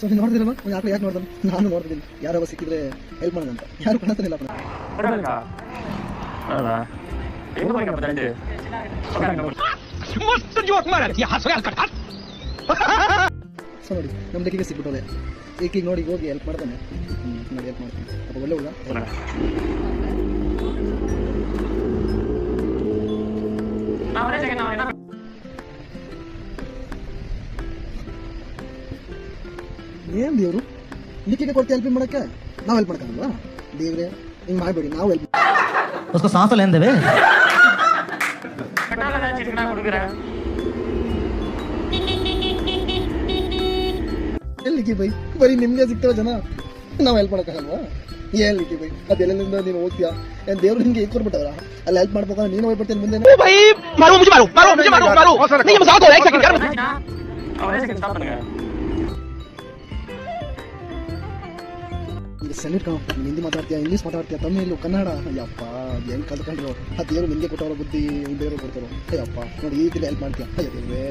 So ನೀವು ನೋಡಿದಿರಲ್ಲ ಯಾಕೆ ನೋಡ್ತಾನೆ, ನಾನು ನೋಡ್ತಿದ್ದೀನಿ ಯಾರೋ ಸಿಕ್ಕಿದ್ರೆ ಹೆಲ್ಪ್ ಮಾಡೋಣ ಅಂತ. ಯಾರು ಕಾಣ್ತಾನಿಲ್ಲ ಸೊ ನೋಡಿ ನಮ್ಮ ಲೆಕ್ಕಿಗೆ ಸಿಕ್ಬಿಟ್ಟದೆ ಏಕೀಗ ನೋಡಿ ಹೋಗಿ ಹೆಲ್ಪ್ ಮಾಡ್ತಾನೆ. ನೋಡಿ ಹೆಲ್ಪ್ ಮಾಡ್ತಾನೆ, ಅಪ್ಪ ಒಳ್ಳೆ ಹುಡುಗ. ಏನ್ ದೇವ್ರು ನಿಕ್ಕಿಗೆ ಕೊಡ್ತೀವಿ ಹೆಲ್ಪ್ ಮಾಡಕ್ಕೆ, ನಾವು ಹೆಲ್ಪ್ ಮಾಡ್ಕೊಂಡ್ವಾ? ದೇವ್ರೆ ಹಿಂಗೆ ಮಾಡಬೇಡಿ, ನಾವು ಹೆಲ್ಪ್ ಸಾಸಲ್ಲ ಎಂದೇವೆ ಎಲ್ಲಿಗೆ ಬೈ ಬರೀ ನಿಮ್ಗೆ ಸಿಗ್ತಾವ ಜನ, ನಾವು ಹೆಲ್ಪ್ ಮಾಡಕ್ಕಾಗಲ್ವಾ? ಏನ್ ಲಿಕ್ಕಿ ಬೈ ಅದೆಲ್ಲಿಂದ ನೀನು ಹೋಗ್ತೀಯಾ? ಏನ್ ದೇವ್ರು ನಿಂಗೆ ಏಕ್ ಕೊಡ್ಬಿಟ್ಟವ್ರ? ಅಲ್ಲಿ ಹೆಲ್ಪ್ ಮಾಡ್ಬೇಕಾದ್ರೆ ನೀನು ಹೋಗ್ಬಿಡ್ತೀನಿ ಮುಂದೆ. ಸೆಲೆಕ್ಟ್ ಕಾಣ, ಹಿಂದಿ ಮಾತಾಡ್ತೀಯಾ, ಇಂಗ್ಲೀಷ್ ಮಾತಾಡ್ತೀಯಾ, ತಮಿಳು, ಕನ್ನಡ, ಅಯ್ಯಪ್ಪ ಹೆಂಗ್ ಕಲ್ತ್ಕೊಂಡ್ರು. ಆ ದೇವ್ರು ನಿಮಗೆ ಕೊಟ್ಟವ್ರ ಬುದ್ಧಿ ಬೇರೆ ಕೊಡ್ತಾರೋ. ಅಯ್ಯಪ್ಪ ನೋಡಿ ಈ ರೀತಿ ಹೆಲ್ಪ್ ಮಾಡ್ತೀಯಾ? ಅಯ್ಯ ದೇವ್ರೇ